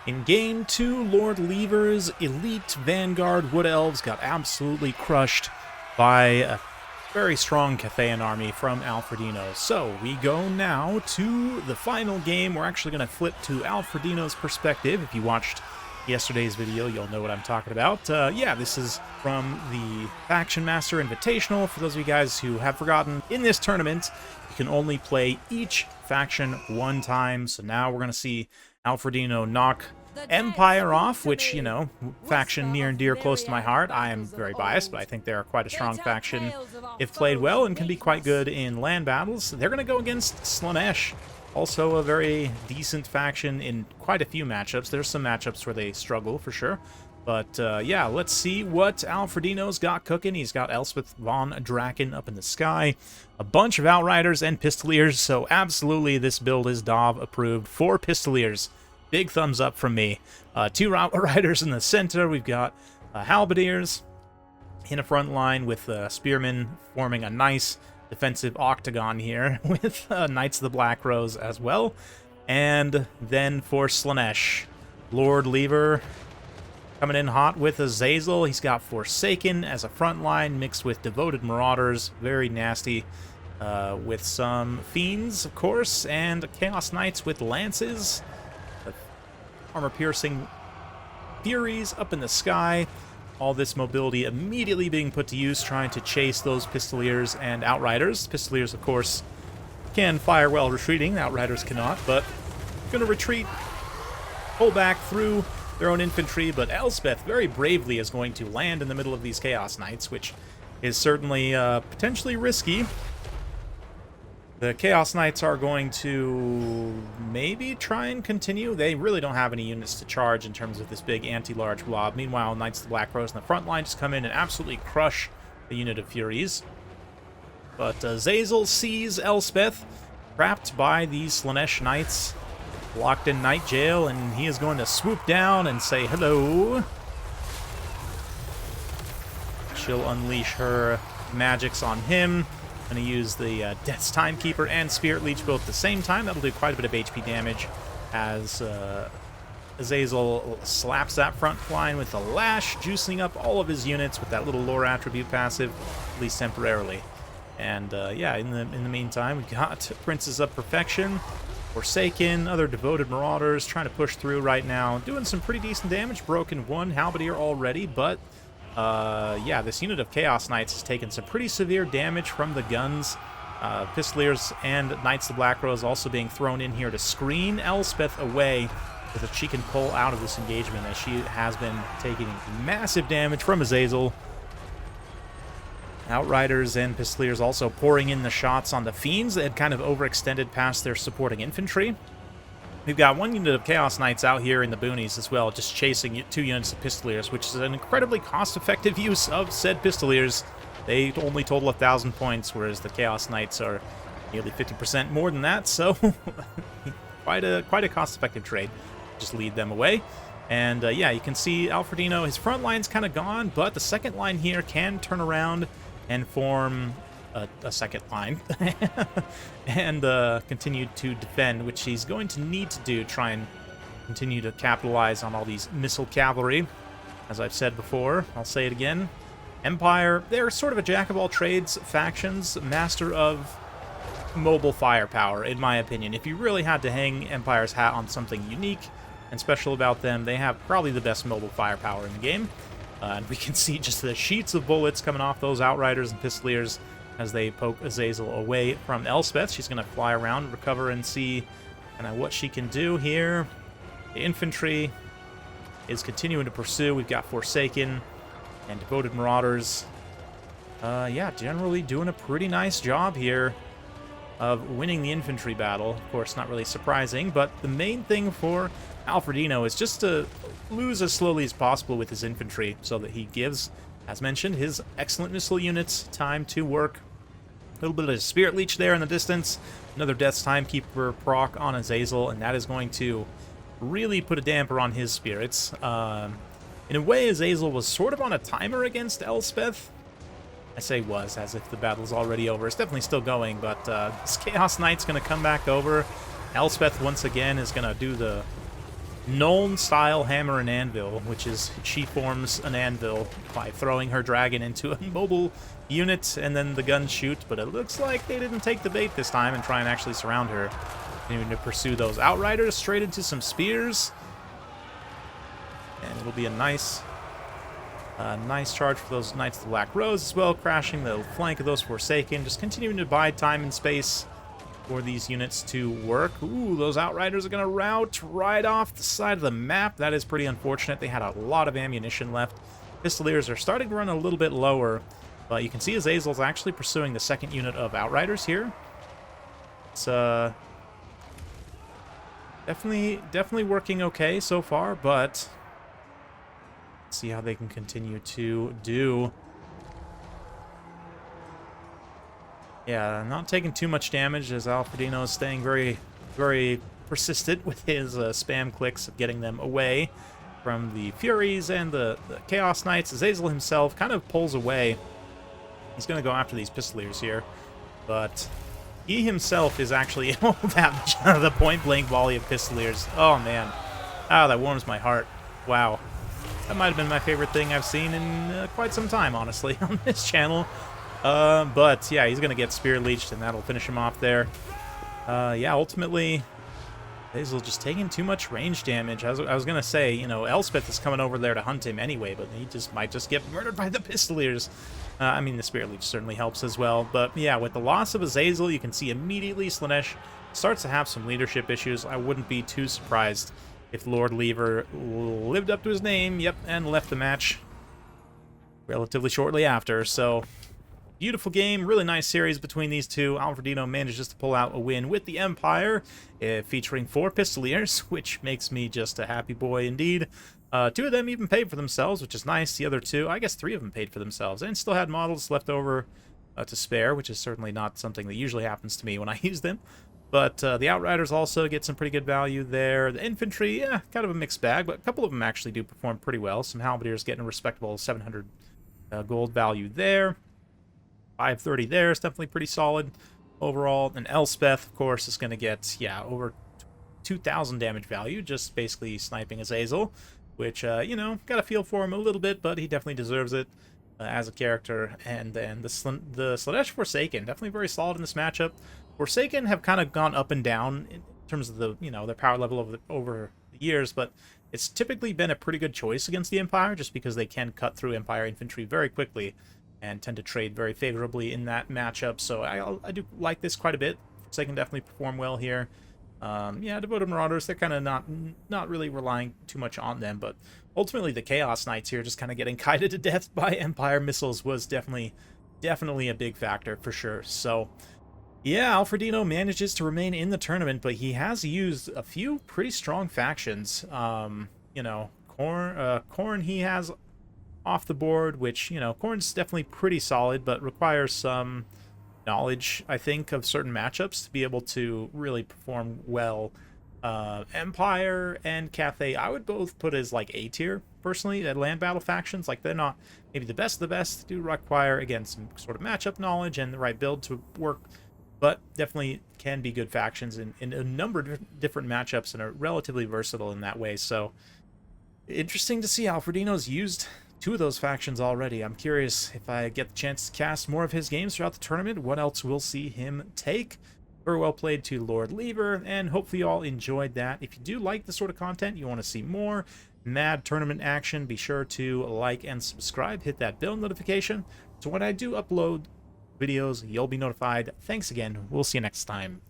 In Game 2, Lord Lever's elite Vanguard Wood Elves got absolutely crushed by a very strong Cathayan army from Alfredino. So we go now to the final game. We're actually going to flip to Alfredino's perspective. If you watched yesterday's video, you'll know what I'm talking about. Yeah, this is from the Faction Master Invitational. For those of you guys who have forgotten, in this tournament, you can only play each faction one time. So now we're going to see Alfredino knock Empire off, which, you know, faction near and dear close to my heart. I am very biased, but I think they're quite a strong faction if played well and can be quite good in land battles. They're going to go against Slaanesh, also a very decent faction in quite a few matchups. There's some matchups where they struggle for sure. But yeah, let's see what Alfredino's got cooking. He's got Elspeth von Draken up in the sky, a bunch of Outriders and Pistoliers, so absolutely this build is DAW approved for Pistoliers. Big thumbs up from me. Two Outriders in the center. We've got Halberdiers in a front line with Spearmen forming a nice defensive octagon here with Knights of the Black Rose as well. And then for Slaanesh, Lord Lever coming in hot with Azazel. He's got Forsaken as a front line mixed with Devoted Marauders. Very nasty. With some Fiends, of course, and Chaos Knights with Lances. Armor-piercing Furies up in the sky. All this mobility immediately being put to use, trying to chase those Pistoliers and Outriders. Pistoliers, of course, can fire while retreating. Outriders cannot, but going to retreat, pull back through their own infantry, but Elspeth very bravely is going to land in the middle of these Chaos Knights, which is certainly potentially risky. The Chaos Knights are going to maybe try and continue. They really don't have any units to charge in terms of this big anti-large blob. Meanwhile, Knights of the Black Rose in the front line just come in and absolutely crush the unit of Furies. But Zazel sees Elspeth trapped by these Slaanesh Knights, locked in Night Jail, and he is going to swoop down and say hello. She'll unleash her magics on him. Going to use the Death's Timekeeper and Spirit Leech both at the same time. That'll do quite a bit of HP damage as Azazel slaps that front line with the Lash, juicing up all of his units with that little lore attribute passive, at least temporarily. And yeah, in the meantime, we've got Princes of Perfection, Forsaken, other Devoted Marauders trying to push through right now, doing some pretty decent damage. Broken one Halberdier already, but yeah, this unit of Chaos Knights has taken some pretty severe damage from the guns. Pistoliers and Knights of the Black Rose also being thrown in here to screen Elspeth away so that she can pull out of this engagement, as she has been taking massive damage from Azazel. Outriders and Pistoliers also pouring in the shots on the Fiends that had kind of overextended past their supporting infantry. We've got one unit of Chaos Knights out here in the boonies as well, just chasing two units of Pistoliers, which is an incredibly cost-effective use of said Pistoliers. They only total 1,000 points, whereas the Chaos Knights are nearly 50% more than that, so quite a cost-effective trade. Just lead them away. And yeah, you can see Alfredino, his front line's kind of gone, but the second line here can turn around and form a second line and continue to defend, which he's going to need to do, try and continue to capitalize on all these missile cavalry. As I've said before, I'll say it again. Empire, they're sort of a jack-of-all-trades factions, master of mobile firepower, in my opinion. If you really had to hang Empire's hat on something unique and special about them, they have probably the best mobile firepower in the game. And we can see just the sheets of bullets coming off those Outriders and Pistoliers as they poke Azazel away from Elspeth. She's going to fly around, recover, and see kind of what she can do here. The infantry is continuing to pursue. We've got Forsaken and Devoted Marauders. Yeah, generally doing a pretty nice job here of winning the infantry battle. Of course, not really surprising, but the main thing for Alfredino is just to lose as slowly as possible with his infantry so that he gives, as mentioned, his excellent missile units time to work. A little bit of Spirit Leech there in the distance. Another Death's Timekeeper proc on Azazel, and that is going to really put a damper on his spirits. In a way, Azazel was sort of on a timer against Elspeth. I say was, as if the battle's already over. It's definitely still going, but this Chaos Knight's going to come back over. Elspeth, once again, is going to do the Nuln-style hammer and anvil, which is she forms an anvil by throwing her dragon into a mobile unit and then the guns shoot, but it looks like they didn't take the bait this time and try and actually surround her. Continuing to pursue those outriders straight into some spears. And it'll be a nice charge for those Knights of the Black Rose as well, crashing the flank of those Forsaken, just continuing to buy time and space for these units to work. Ooh, those Outriders are going to rout right off the side of the map. That is pretty unfortunate. They had a lot of ammunition left. Pistoliers are starting to run a little bit lower, but you can see Azazel's actually pursuing the second unit of Outriders here. It's definitely working okay so far, but let's see how they can continue to do. Yeah, not taking too much damage as Alfredino is staying very, very persistent with his spam clicks of getting them away from the Furies and the Chaos Knights. Azazel himself kind of pulls away. He's going to go after these Pistoliers here, but he himself is actually the point-blank volley of Pistoliers. Oh, man. Ah, that warms my heart. Wow. That might have been my favorite thing I've seen in quite some time, honestly, on this channel. But yeah, he's going to get spear leeched, and that'll finish him off there. Yeah, ultimately, Hazel just taking too much range damage. I was going to say, you know, Elspeth is coming over there to hunt him anyway, but he might just get murdered by the Pistoliers. I mean, the spear leech certainly helps as well. But yeah, with the loss of Azazel, you can see immediately Slaanesh starts to have some leadership issues. I wouldn't be too surprised if Lord Lever lived up to his name, yep, and left the match relatively shortly after. So, beautiful game, really nice series between these two. Alfredino manages to pull out a win with the Empire, featuring 4 Pistoliers, which makes me just a happy boy indeed. 2 of them even paid for themselves, which is nice. The other 2, I guess 3 of them paid for themselves, and still had models left over to spare, which is certainly not something that usually happens to me when I use them. But the Outriders also get some pretty good value there. The Infantry, yeah, kind of a mixed bag, but a couple of them actually do perform pretty well. Some Halberdiers getting a respectable 700 gold value there. 530 there is definitely pretty solid overall. And Elspeth, of course, is going to get, yeah, over 2,000 damage value, just basically sniping Azazel, which, you know, got a feel for him a little bit, but he definitely deserves it as a character. And then the Slaanesh Forsaken, definitely very solid in this matchup. Forsaken have kind of gone up and down in terms of the, you know, their power level over the years, but it's typically been a pretty good choice against the Empire just because they can cut through Empire infantry very quickly and tend to trade very favorably in that matchup. So I do like this quite a bit. Forsaken definitely perform well here. Yeah, Devoted Marauders, they're kind of not really relying too much on them, but ultimately the Chaos Knights here just kind of getting kited to death by Empire missiles was definitely a big factor for sure. So yeah, Alfredino manages to remain in the tournament, but he has used a few pretty strong factions. You know, Khorne he has off the board, which, you know, Khorne's definitely pretty solid, but requires some knowledge, I think, of certain matchups to be able to really perform well. Empire and Cathay, I would both put as like A tier, personally, at land battle factions. Like, they're not maybe the best of the best, do require, again, some sort of matchup knowledge and the right build to work, but definitely can be good factions in a number of different matchups and are relatively versatile in that way. So, interesting to see Alfredino's used 2 of those factions already. I'm curious if I get the chance to cast more of his games throughout the tournament, what else we'll see him take. Very well played to Lord Lever, and hopefully you all enjoyed that. If you do like this sort of content, you want to see more mad tournament action, be sure to like and subscribe, hit that bell notification, so when I do upload videos, you'll be notified. Thanks again. We'll see you next time.